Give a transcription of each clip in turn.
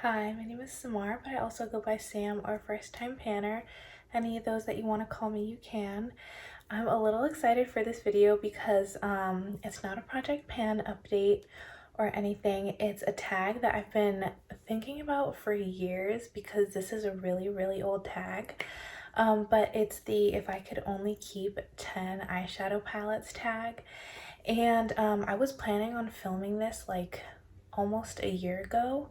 Hi, my name is Samar, but I also go by Sam or First Time Panner. Any of those that you want to call me, you can. I'm a little excited for this video because it's not a Project Pan update or anything. It's a tag that I've been thinking about for years because this is a really old tag. But it's the if I could only keep 10 eyeshadow palettes tag. And I was planning on filming this like almost a year ago.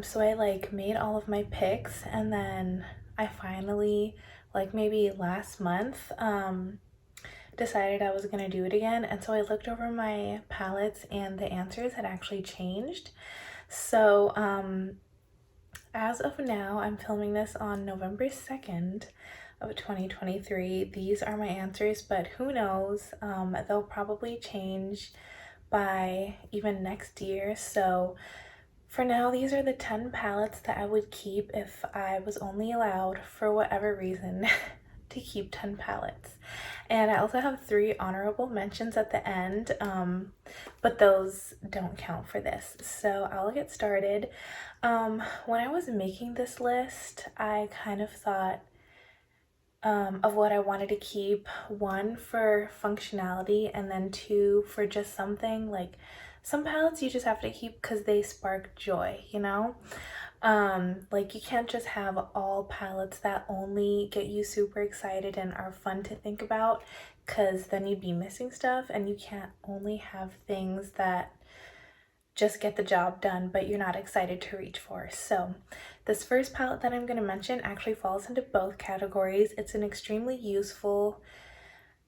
So I like made all of my picks, and then I finally, like maybe last month, decided I was gonna do it again. And so I looked over my palettes and the answers had actually changed. So as of now, I'm filming this on November 2nd of 2023. These are my answers, but who knows, they'll probably change by even next year. So for now, these are the 10 palettes that I would keep if I was only allowed, for whatever reason, to keep 10 palettes. And I also have 3 honorable mentions at the end, but those don't count for this. So I'll get started. When I was making this list, I kind of thought of what I wanted to keep. 1 for functionality, and then 2 for just something like some palettes you just have to keep because they spark joy, you know? Like you can't just have all palettes that only get you super excited and are fun to think about, because then you'd be missing stuff, and you can't only have things that just get the job done but you're not excited to reach for. So this first palette that I'm going to mention actually falls into both categories. It's an extremely useful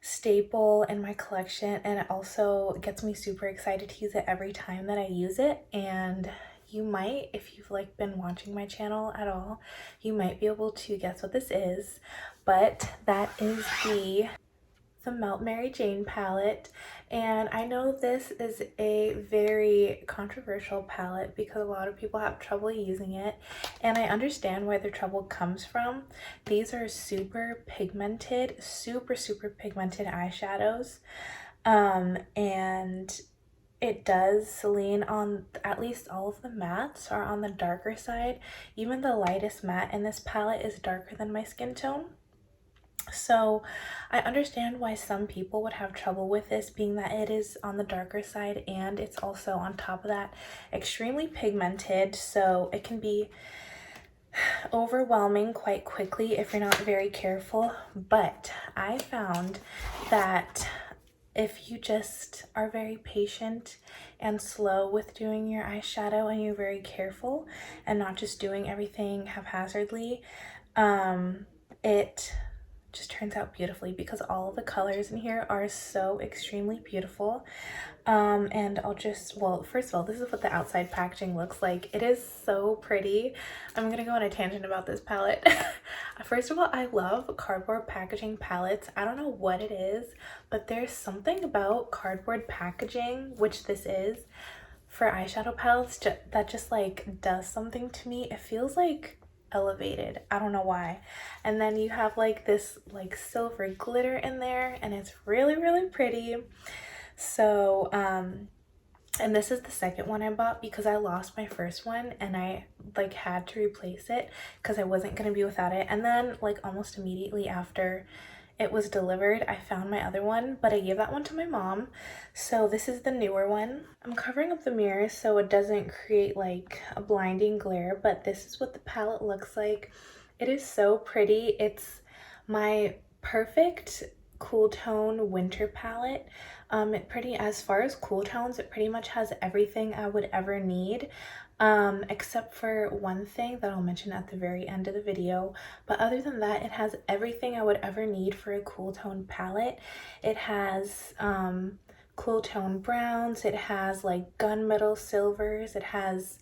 staple in my collection, and it also gets me super excited to use it every time that I use it. And you might, if you've like been watching my channel at all, you might be able to guess what this is, but that is the Melt Mary Jane palette. And I know this is a very controversial palette because a lot of people have trouble using it, and I understand where the trouble comes from. These are super pigmented, super pigmented eyeshadows, and it does lean on, at least all of the mattes are on the darker side. Even the lightest matte in this palette is darker than my skin tone. So I understand why some people would have trouble with this, being that it is on the darker side and it's also on top of that extremely pigmented, so it can be overwhelming quite quickly if you're not very careful. But I found that if you just are very patient and slow with doing your eyeshadow, and you're very careful and not just doing everything haphazardly, it just turns out beautifully, because all the colors in here are so extremely beautiful. And I'll just, well, first of all, this is what the outside packaging looks like. It is so pretty. I'm gonna go on a tangent about this palette. First of all, I love cardboard packaging palettes. I don't know what it is, but there's something about cardboard packaging, which this is, for eyeshadow palettes that just like does something to me. It feels like elevated. I don't know why. And then you have like this like silver glitter in there, and it's really pretty. So and this is the second one I bought because I lost my first one and I like had to replace it because I wasn't gonna be without it. And then like almost immediately after it was delivered, I found my other one, but I gave that one to my mom. So this is the newer one. I'm covering up the mirror so it doesn't create like a blinding glare, but this is what the palette looks like. It is so pretty. It's my perfect cool tone winter palette. As far as cool tones, it pretty much has everything I would ever need, except for one thing that I'll mention at the very end of the video. But other than that, it has everything I would ever need for a cool tone palette. It has cool tone browns, it has like gunmetal silvers, it has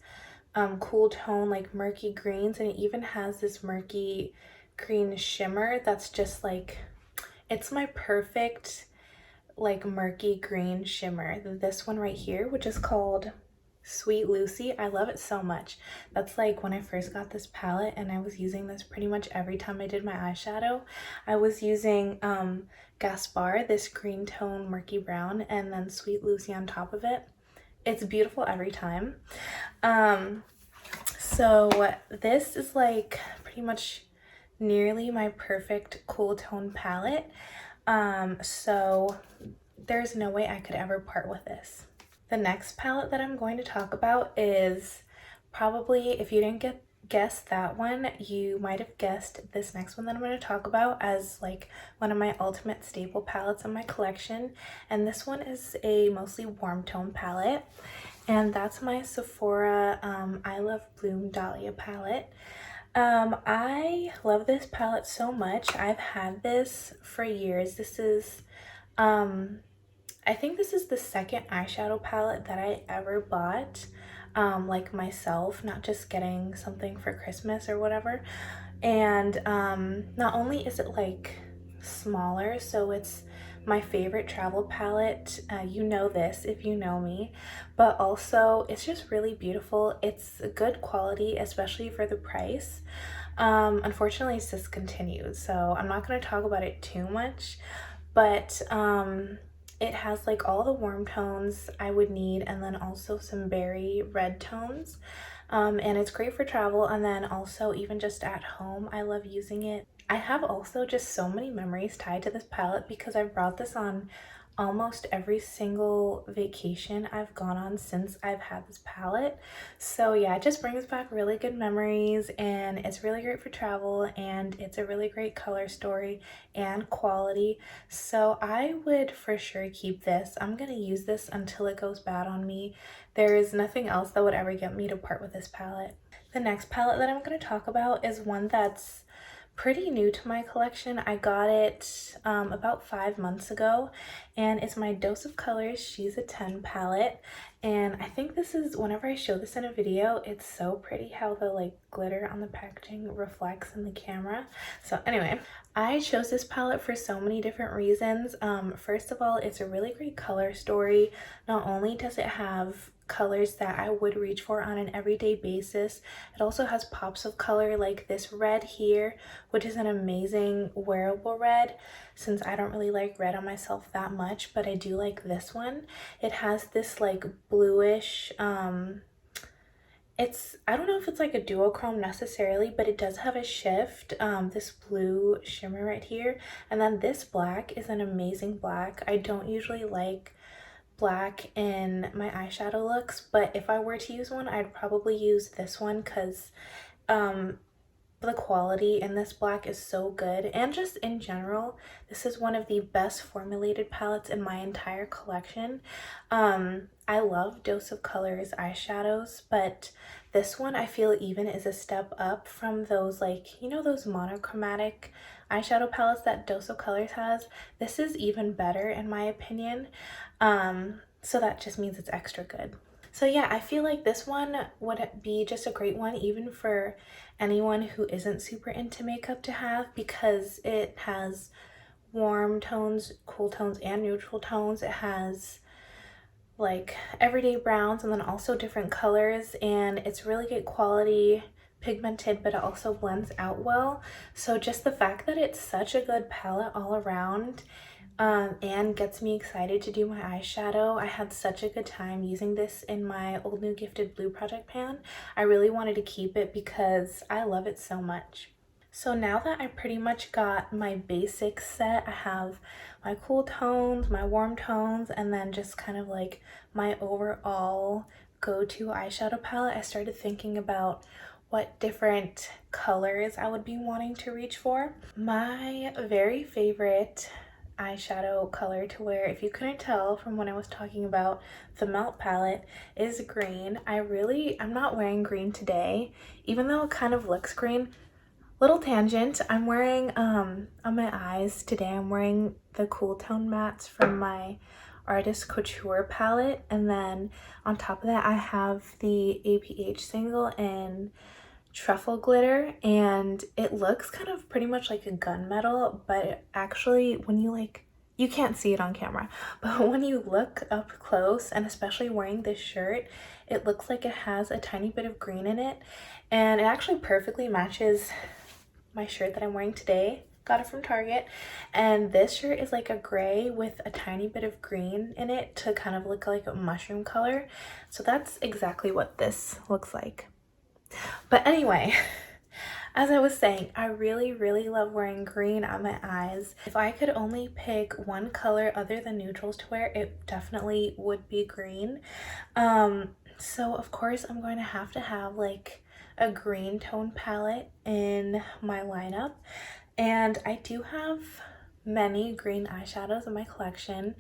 cool tone like murky greens, and it even has this murky green shimmer that's just like, it's my perfect like murky green shimmer. This one right here, which is called Sweet Lucy, I love it so much. That's like when I first got this palette, and I was using this pretty much every time I did my eyeshadow. I was using Gaspar, this green tone murky brown, and then Sweet Lucy on top of it. It's beautiful every time. So this is like pretty much nearly my perfect cool tone palette. So there's no way I could ever part with this. The next palette that I'm going to talk about is probably, if you didn't guess that one, you might have guessed this next one that I'm going to talk about as like one of my ultimate staple palettes in my collection. And this one is a mostly warm tone palette, and that's my Sephora I Love Bloom Dahlia palette. I love this palette so much. I've had this for years. This is I think this is the second eyeshadow palette that I ever bought, like myself, not just getting something for Christmas or whatever. And not only is it like smaller, so it's my favorite travel palette, you know this if you know me, but also it's just really beautiful. It's good quality, especially for the price. Unfortunately it's discontinued, so I'm not going to talk about it too much, but it has like all the warm tones I would need, and then also some berry red tones. And it's great for travel, and then also even just at home, I love using it. I have also just so many memories tied to this palette because I've brought this on almost every single vacation I've gone on since I've had this palette. So yeah, it just brings back really good memories, and it's really great for travel, and it's a really great color story and quality. So I would for sure keep this. I'm gonna use this until it goes bad on me. There is nothing else that would ever get me to part with this palette. The next palette that I'm going to talk about is one that's pretty new to my collection. I got it about 5 months ago, and it's my Dose of Colors She's a 10 palette. And I think this is, whenever I show this in a video, it's so pretty how the like glitter on the packaging reflects in the camera. So anyway, I chose this palette for so many different reasons. First of all, it's a really great color story. Not only does it have colors that I would reach for on an everyday basis, it also has pops of color like this red here, which is an amazing wearable red, since I don't really like red on myself that much, but I do like this one. It has this like bluish, it's, I don't know if it's like a duochrome necessarily, but it does have a shift, this blue shimmer right here, and then this black is an amazing black. I don't usually like black in my eyeshadow looks, but if I were to use one, I'd probably use this one because the quality in this black is so good. And just in general, this is one of the best formulated palettes in my entire collection. I love Dose of Colors eyeshadows, but this one I feel even is a step up from those, like, you know, those monochromatic eyeshadow palettes that Dose of Colors has. This is even better in my opinion. So that just means it's extra good. So yeah, I feel like this one would be just a great one even for anyone who isn't super into makeup to have, because it has warm tones, cool tones, and neutral tones. It has like everyday browns and then also different colors, and it's really good quality, pigmented, but it also blends out well. So just the fact that it's such a good palette all around, and gets me excited to do my eyeshadow. I had such a good time using this in my Old New Gifted Blue project pan. I really wanted to keep it because I love it so much. So now that I pretty much got my basics set, I have my cool tones, my warm tones, and then just kind of like my overall go-to eyeshadow palette, I started thinking about what different colors I would be wanting to reach for. My very favorite eyeshadow color to wear, if you couldn't tell from when I was talking about the Melt palette, is green. I'm not wearing green today, even though it kind of looks green. Little tangent, I'm wearing, on my eyes today, I'm wearing the Cool Tone Mattes from my Artist Couture palette, and then on top of that I have the APH single in Truffle Glitter, and it looks kind of pretty much like a gunmetal, but actually when you can't see it on camera, but when you look up close, and especially wearing this shirt, it looks like it has a tiny bit of green in it, and it actually perfectly matches my shirt that I'm wearing today. Got it from Target, and this shirt is like a gray with a tiny bit of green in it to kind of look like a mushroom color. So that's exactly what this looks like. But anyway, as I was saying, I really, really love wearing green on my eyes. If I could only pick one color other than neutrals to wear, it definitely would be green. So of course I'm going to have like a green tone palette in my lineup. And I do have many green eyeshadows in my collection.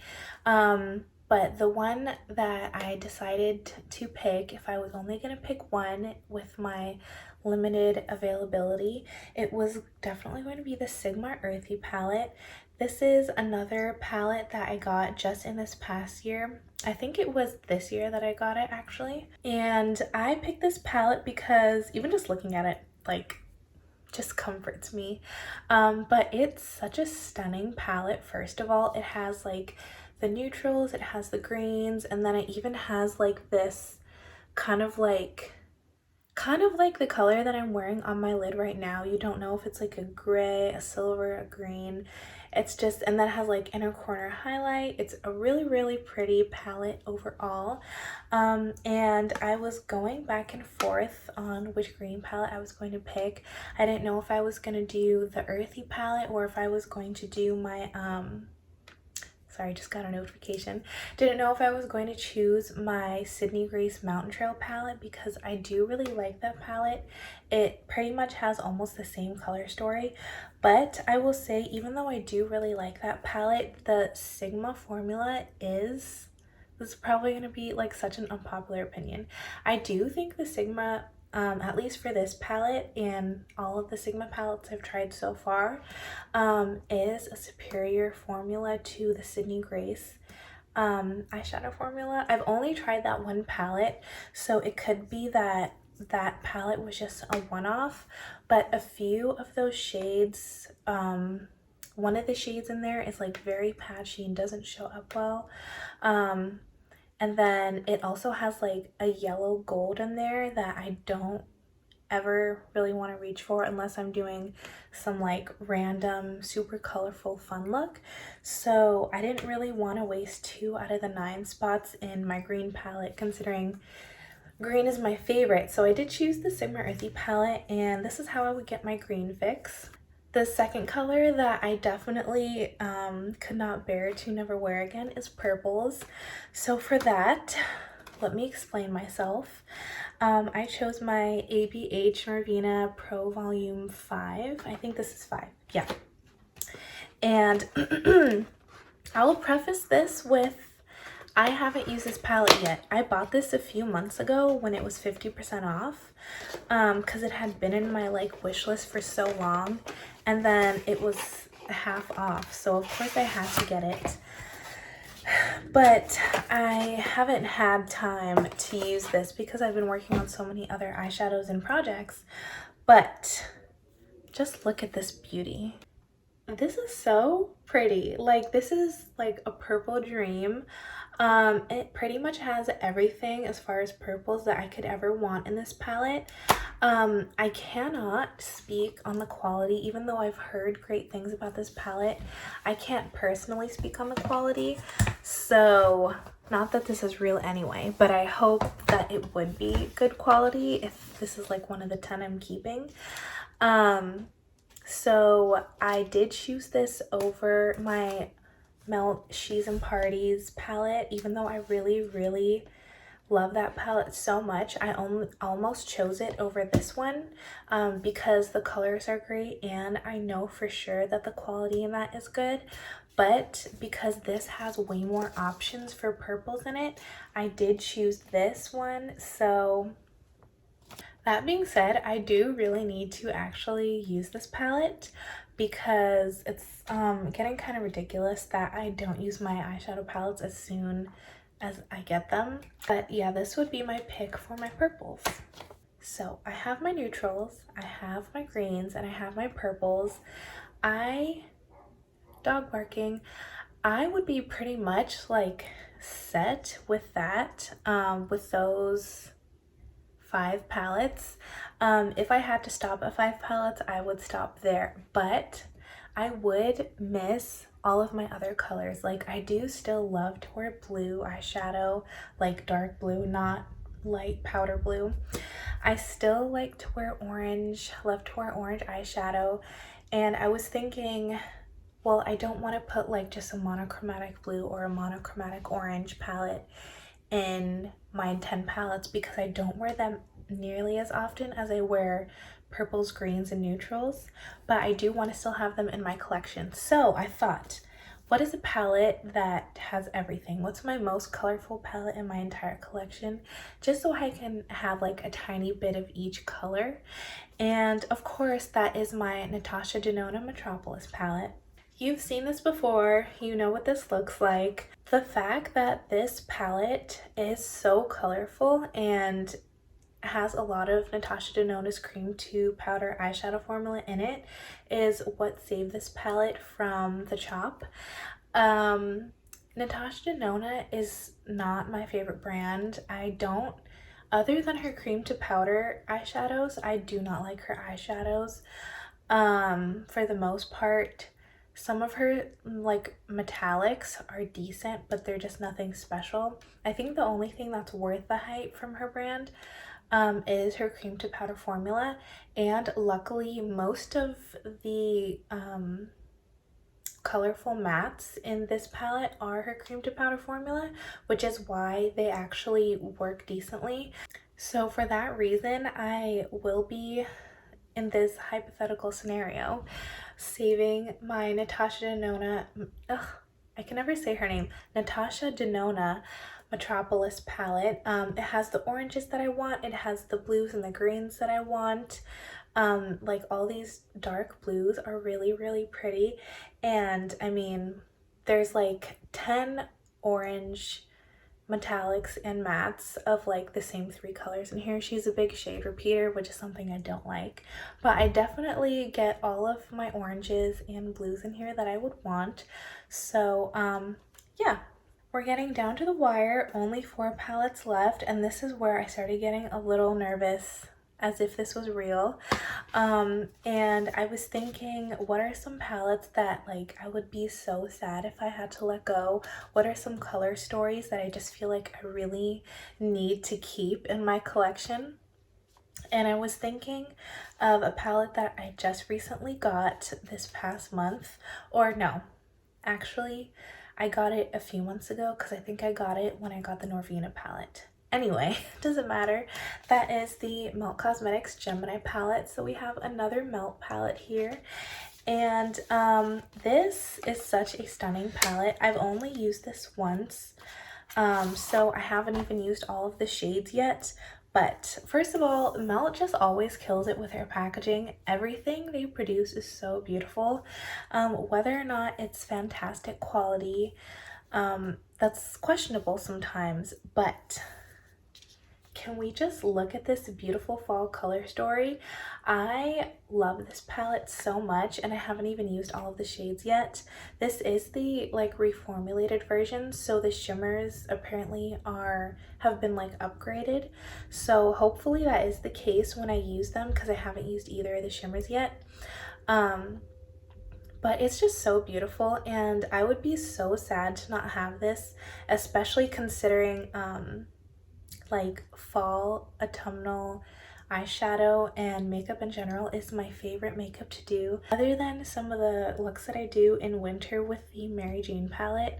But the one that I decided to pick, if I was only going to pick one with my limited availability, it was definitely going to be the Sigma Earthy palette. This is another palette that I got just in this past year. I think it was this year that I got it actually. And I picked this palette because even just looking at it, like, just comforts me. But it's such a stunning palette. First of all, it has like the neutrals, it has the greens, and then it even has like this kind of like the color that I'm wearing on my lid right now. You don't know if it's like a gray, a silver, a green. It's just, and that has like inner corner highlight. It's a really, really pretty palette overall. And I was going back and forth on which green palette I was going to pick. I didn't know if I was going to do the Earthy palette or if I was going to do my, sorry, just got a notification. Didn't know if I was going to choose my Sydney Grace Mountain Trail palette because I do really like that palette. It pretty much has almost the same color story, but I will say, even though I do really like that palette, the Sigma formula is, this is probably going to be like such an unpopular opinion. I do think the Sigma, at least for this palette and all of the Sigma palettes I've tried so far, is a superior formula to the Sydney Grace eyeshadow formula. I've only tried that one palette, so it could be that that palette was just a one-off, but a few of those shades, one of the shades in there is like very patchy and doesn't show up well. And then it also has like a yellow gold in there that I don't ever really want to reach for unless I'm doing some like random super colorful fun look. So I didn't really want to waste 2 out of the 9 spots in my green palette, considering green is my favorite. So I did choose the Sigma Earthy palette, and this is how I would get my green fix. The second color that I definitely could not bear to never wear again is purples. So for that, let me explain myself. I chose my ABH Norvina Pro Volume 5. I think this is 5. Yeah. And I will preface this with, I haven't used this palette yet. I bought this a few months ago when it was 50% off, because it had been in my like wish list for so long, and then it was half off, so of course I had to get it. But I haven't had time to use this because I've been working on so many other eyeshadows and projects. But just look at this beauty. This is so pretty. Like, this is like a purple dream. It pretty much has everything as far as purples that I could ever want in this palette. I cannot speak on the quality, even though I've heard great things about this palette. I can't personally speak on the quality, so not that this is real anyway, but I hope that it would be good quality if this is like one of the 10 I'm keeping. So I did choose this over my Melt She's and Parties palette, even though I really, really love that palette so much. I almost chose it over this one because the colors are great and I know for sure that the quality in that is good. But because this has way more options for purples in it, I did choose this one. So that being said, I do really need to actually use this palette because it's getting kind of ridiculous that I don't use my eyeshadow palettes as soon as I get them. But yeah, this would be my pick for my purples. So I have my neutrals, I have my greens, and I have my purples. Dog barking. I would be pretty much like set with that, with those 5 palettes. If I had to stop at 5 palettes, I would stop there, but I would miss all of my other colors. Like, I do still love to wear blue eyeshadow, like dark blue, not light powder blue. I still like to wear orange, love to wear orange eyeshadow, and I was thinking, well, I don't want to put like just a monochromatic blue or a monochromatic orange palette in my 10 palettes because I don't wear them nearly as often as I wear purples, greens, and neutrals, but I do want to still have them in my collection. So I thought, what is a palette that has everything? What's my most colorful palette in my entire collection? Just so I can have like a tiny bit of each color. And of course, that is my Natasha Denona Metropolis palette. You've seen this before, you know what this looks like. The fact that this palette is so colorful and has a lot of Natasha Denona's Cream 2 powder eyeshadow formula in it is what saved this palette from the chop. Natasha Denona is not my favorite brand. Other than her Cream to powder eyeshadows, I do not like her eyeshadows. For the most part, some of her like metallics are decent, but they're just nothing special. I think the only thing that's worth the hype from her brand is her cream to powder formula, and luckily most of the colorful mattes in this palette are her cream to powder formula, which is why they actually work decently. So for that reason, I will be, in this hypothetical scenario, saving my Natasha Denona, I can never say her name, Natasha Denona Metropolis palette. It has the oranges that I want, it has the blues and the greens that I want. Like all these dark blues are really, really pretty. And I mean, there's like 10 orange metallics and mattes of like the same 3 colors in here. She's a big shade repeater, which is something I don't like, but I definitely get all of my oranges and blues in here that I would want. So yeah, we're getting down to the wire, only 4 palettes left, and this is where I started getting a little nervous, as if this was real. And I was thinking, what are some palettes that like I would be so sad if I had to let go? What are some color stories that I just feel like I really need to keep in my collection? And I was thinking of a palette that I just recently got this past month, or no, actually I got it a few months ago because I think I got it when I got the Norvina palette. Anyway, doesn't matter. That is the Melt Cosmetics Gemini palette. So we have another Melt palette here. And this is such a stunning palette. I've only used this once. So I haven't even used all of the shades yet. But first of all, Melt just always kills it with their packaging. Everything they produce is so beautiful. Whether or not it's fantastic quality, that's questionable sometimes, but can we just look at this beautiful fall color story? I love this palette so much, and I haven't even used all of the shades yet. This is the like reformulated version, so the shimmers apparently have been like upgraded. So hopefully that is the case when I use them, because I haven't used either of the shimmers yet. But it's just so beautiful, and I would be so sad to not have this, especially considering like fall autumnal eyeshadow and makeup in general is my favorite makeup to do. Other than some of the looks that I do in winter with the Mary Jane palette,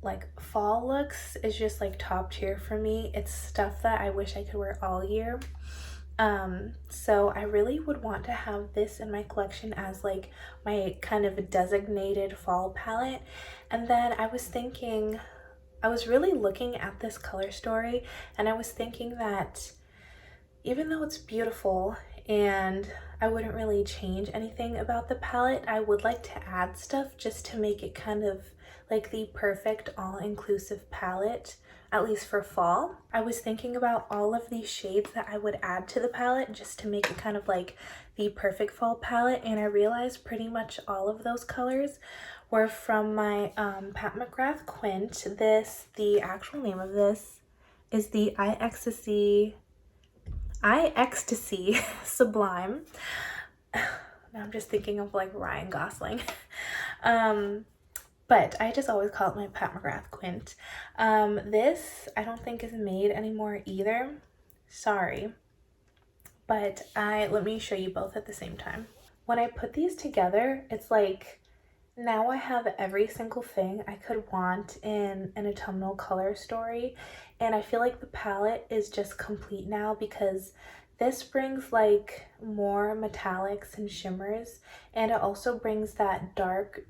like fall looks is just like top tier for me. It's stuff that I wish I could wear all year. So I really would want to have this in my collection as like my kind of designated fall palette. And then I was really looking at this color story, and I was thinking that even though it's beautiful and I wouldn't really change anything about the palette, I would like to add stuff just to make it kind of like the perfect all-inclusive palette, at least for fall. I was thinking about all of these shades that I would add to the palette just to make it kind of like the perfect fall palette, and I realized pretty much all of those colors were from my Pat McGrath Quint. The actual name of this is the Eye Ecstasy Sublime. Now I'm just thinking of like Ryan Gosling. but I just always call it my Pat McGrath Quint. This I don't think is made anymore either. Sorry. But let me show you both at the same time. When I put these together, it's like now I have every single thing I could want in an autumnal color story, and I feel like the palette is just complete now because this brings like more metallics and shimmers, and it also brings that dark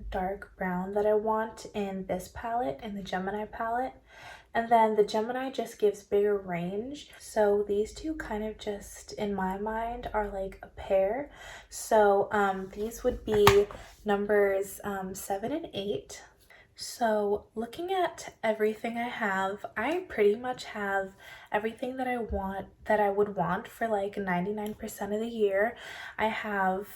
brown that I want in this palette, in the Gemini palette. And then the Gemini just gives bigger range. So these two kind of just, in my mind, are like a pair. So these would be numbers 7 and 8. So looking at everything I have, I pretty much have everything that I want, that I would want for like 99% of the year. I have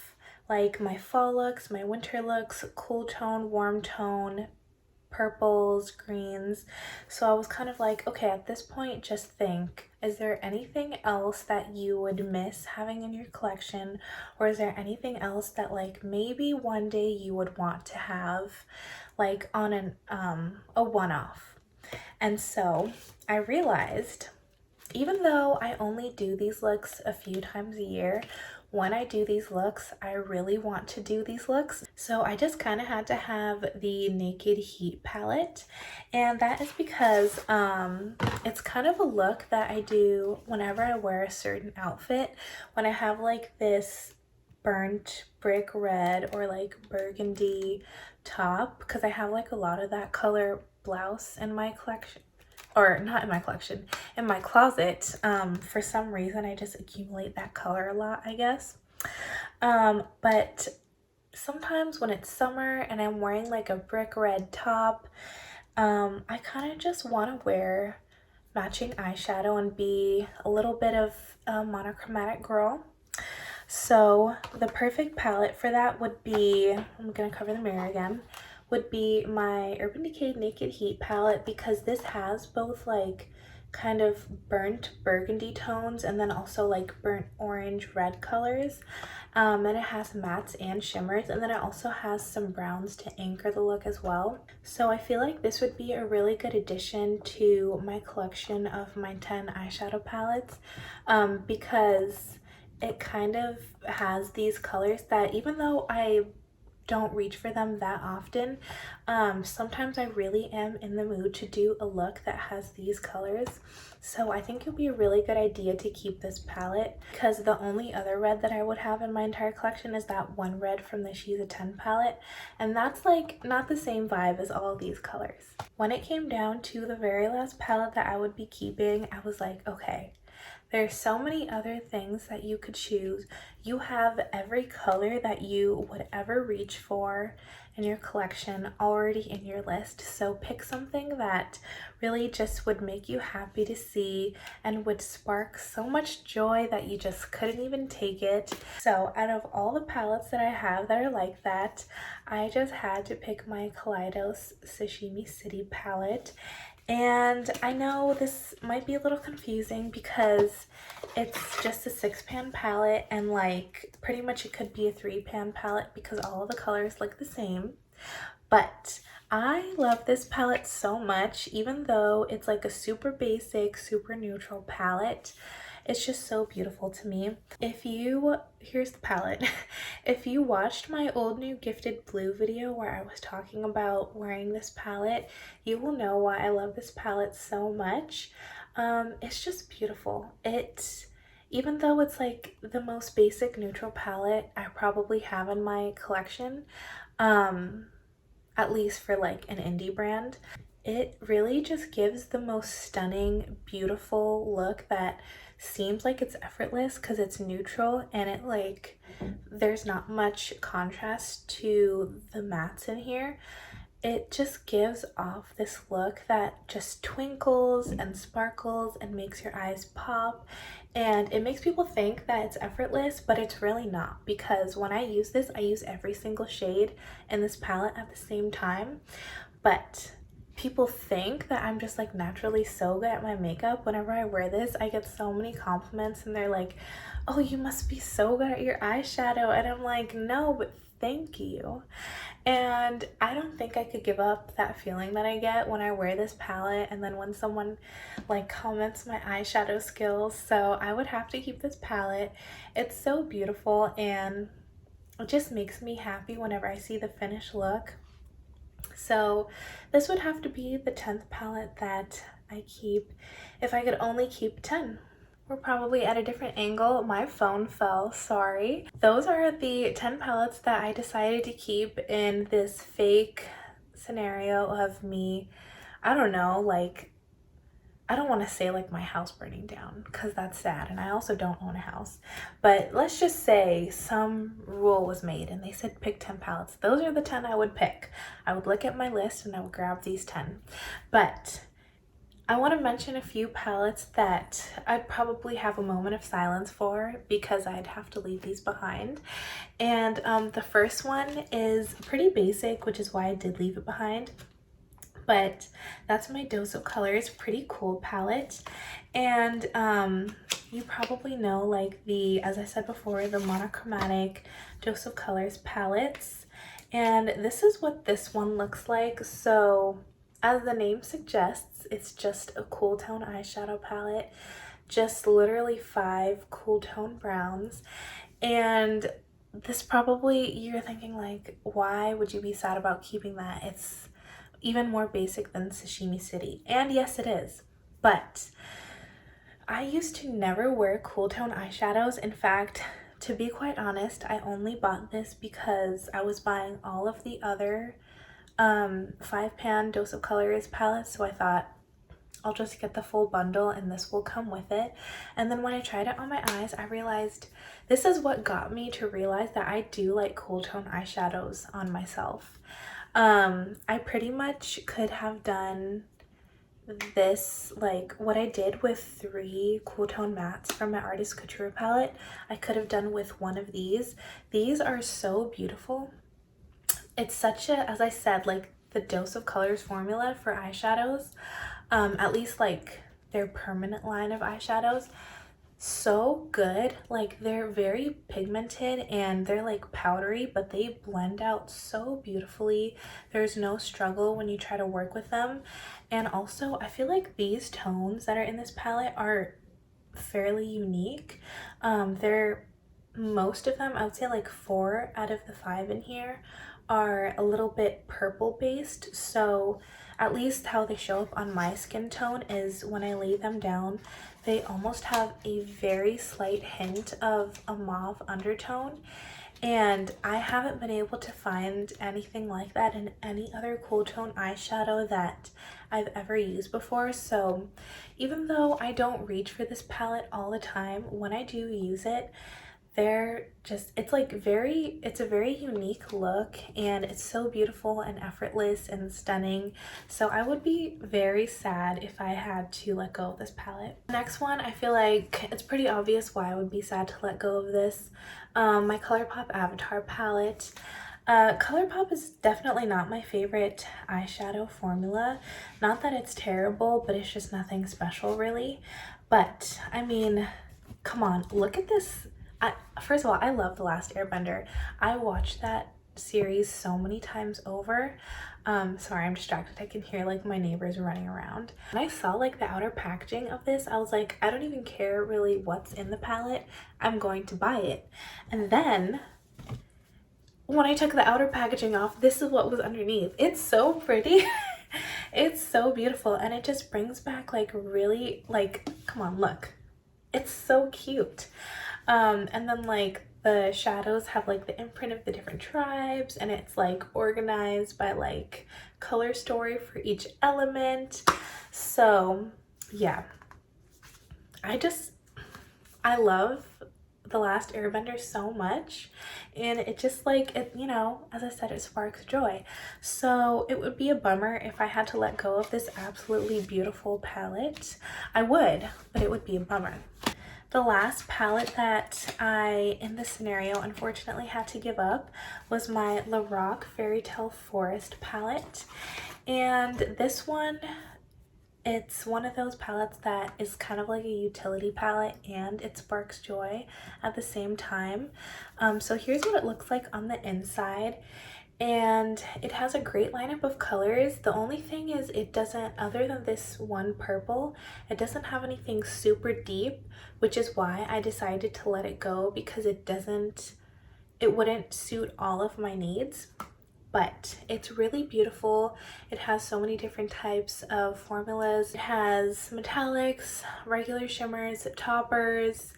like my fall looks, my winter looks, cool tone, warm tone, purples, greens. So I was kind of like, okay, at this point, just think, is there anything else that you would miss having in your collection? Or is there anything else that like maybe one day you would want to have like on an a one-off? And so I realized, even though I only do these looks a few times a year, when I do these looks, I really want to do these looks. So I just kind of had to have the Naked Heat palette. And that is because it's kind of a look that I do whenever I wear a certain outfit. When I have like this burnt brick red or like burgundy top, because I have like a lot of that color blouse in my collection. Or not in my collection, in my closet. For some reason, I just accumulate that color a lot, I guess. But sometimes when it's summer and I'm wearing like a brick red top, I kind of just want to wear matching eyeshadow and be a little bit of a monochromatic girl. So the perfect palette for that would be, I'm gonna cover the mirror again, would be my Urban Decay Naked Heat palette, because this has both like kind of burnt burgundy tones and then also like burnt orange red colors, and it has mattes and shimmers, and then it also has some browns to anchor the look as well. So I feel like this would be a really good addition to my collection of my 10 eyeshadow palettes, because it kind of has these colors that, even though I don't reach for them that often, sometimes I really am in the mood to do a look that has these colors. So I think it would be a really good idea to keep this palette, because the only other red that I would have in my entire collection is that one red from the She's a 10 palette, and that's like not the same vibe as all of these colors. When it came down to the very last palette that I would be keeping, I was like, okay, there's so many other things that you could choose. You have every color that you would ever reach for in your collection already in your list. So pick something that really just would make you happy to see and would spark so much joy that you just couldn't even take it. So out of all the palettes that I have that are like that, I just had to pick my Kaleidos Sashimi City palette. And I know this might be a little confusing because it's just a 6-pan palette, and like pretty much it could be a 3-pan palette because all of the colors look the same. But I love this palette so much, even though it's like a super basic, super neutral palette. It's just so beautiful to me. Here's the palette. If you watched my old new Gifted Blue video where I was talking about wearing this palette, you will know why I love this palette so much. It's just beautiful. Even though it's like the most basic neutral palette I probably have in my collection, at least for like an indie brand, it really just gives the most stunning, beautiful look that seems like it's effortless because it's neutral, and it like there's not much contrast to the mattes in here. It just gives off this look that just twinkles and sparkles and makes your eyes pop, and it makes people think that it's effortless, but it's really not, because when I use this, I use every single shade in this palette at the same time. But people think that I'm just like naturally so good at my makeup. Whenever I wear this, I get so many compliments, and they're like, oh, you must be so good at your eyeshadow. And I'm like, no, but thank you. And I don't think I could give up that feeling that I get when I wear this palette and then when someone like comments my eyeshadow skills. So I would have to keep this palette. It's so beautiful and it just makes me happy whenever I see the finished look. So this would have to be the 10th palette that I keep if I could only keep 10. We're probably at a different angle. My phone fell, sorry. Those are the 10 palettes that I decided to keep in this fake scenario of me, I don't know, like, I don't want to say like my house burning down because that's sad and I also don't own a house. But let's just say some rule was made and they said pick 10 palettes. Those are the 10 I would pick. I would look at my list and I would grab these 10. But I want to mention a few palettes that I'd probably have a moment of silence for because I'd have to leave these behind. And the first one is pretty basic, which is why I did leave it behind. But that's my Dose of Colors Pretty Cool palette. And you probably know, like, the, as I said before, the monochromatic Dose of Colors palettes. And this is what this one looks like. So as the name suggests, it's just a cool tone eyeshadow palette, just literally 5 cool tone browns. And this probably, you're thinking like, why would you be sad about keeping that? It's even more basic than Sashimi City. And yes, it is. But I used to never wear cool tone eyeshadows. In fact, to be quite honest, I only bought this because I was buying all of the other 5-pan Dose of Colors palettes, so I thought I'll just get the full bundle and this will come with it. And then when I tried it on my eyes, I realized this is what got me to realize that I do like cool tone eyeshadows on myself. I pretty much could have done this, like what I did with 3 cool tone mattes from my Artist Couture palette, I could have done with one of these. These are so beautiful. It's such a, as I said, like the Dose of Colors formula for eyeshadows, at least like their permanent line of eyeshadows, so good. Like they're very pigmented and they're like powdery, but they blend out so beautifully. There's no struggle when you try to work with them. And also I feel like these tones that are in this palette are fairly unique. They're, most of them, I would say like 4 out of the 5 in here are a little bit purple based. So at least how they show up on my skin tone is when I lay them down, they almost have a very slight hint of a mauve undertone. And I haven't been able to find anything like that in any other cool tone eyeshadow that I've ever used before. So even though I don't reach for this palette all the time, when I do use it, they're just, it's like very, it's a very unique look and it's so beautiful and effortless and stunning. So I would be very sad if I had to let go of this palette. Next one, I feel like it's pretty obvious why I would be sad to let go of this. My ColourPop Avatar palette. ColourPop is definitely not my favorite eyeshadow formula. Not that it's terrible, but it's just nothing special really. But I mean, come on, look at this. First of all, I love The Last Airbender. I watched that series so many times over. Sorry, I'm distracted. I can hear like my neighbors running around. When I saw like the outer packaging of this, I was like, I don't even care really what's in the palette. I'm going to buy it. And then when I took the outer packaging off, this is what was underneath. It's so pretty. It's so beautiful and it just brings back like really, like, come on, look. It's so cute. And then like the shadows have like the imprint of the different tribes and it's like organized by like color story for each element. So yeah, I love The Last Airbender so much, and it just like, it, you know, as I said, it sparks joy. So it would be a bummer if I had to let go of this absolutely beautiful palette. I would, but it would be a bummer. The last palette that I, in this scenario, unfortunately had to give up was my Lorac Fairy Tale Forest palette. And this one, it's one of those palettes that is kind of like a utility palette and it sparks joy at the same time. So here's what it looks like on the inside. and it has a great lineup of colors. The only thing is it doesn't, other than this one purple, it doesn't have anything super deep, which is why I decided to let it go, because it wouldn't suit all of my needs. But it's really beautiful. It has so many different types of formulas. It has metallics, regular shimmers, toppers.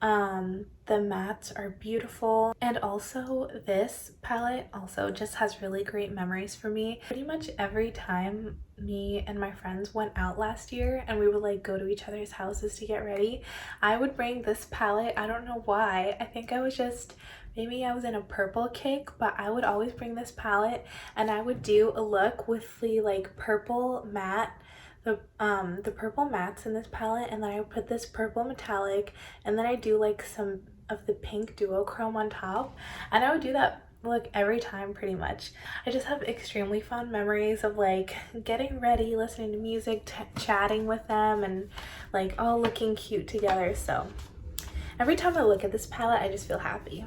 The mattes are beautiful, and also this palette also just has really great memories for me. Pretty much every time me and my friends went out last year and we would like go to each other's houses to get ready, I would bring this palette. I don't know why. I think I was just, maybe I was in a purple kick, but I would always bring this palette and I would do a look with the like purple matte, the purple mattes in this palette, and then I would put this purple metallic, and then I do like some of the pink duochrome on top, and I would do that look every time pretty much. I just have extremely fond memories of like getting ready, listening to music, chatting with them, and like all looking cute together. So every time I look at this palette, I just feel happy.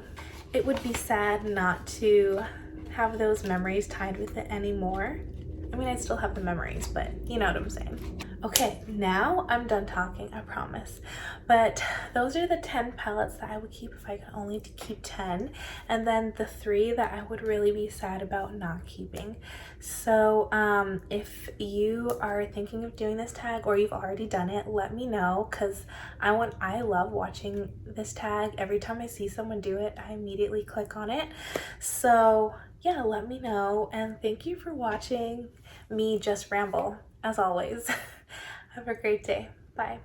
It would be sad not to have those memories tied with it anymore. I mean, I still have the memories, but you know what I'm saying. Okay, now I'm done talking, I promise. But those are the 10 palettes that I would keep if I could only keep 10. And then the 3 that I would really be sad about not keeping. So if you are thinking of doing this tag or you've already done it, let me know, because I love watching this tag. Every time I see someone do it, I immediately click on it. So yeah, let me know, and thank you for watching me just ramble, as always. Have a great day. Bye.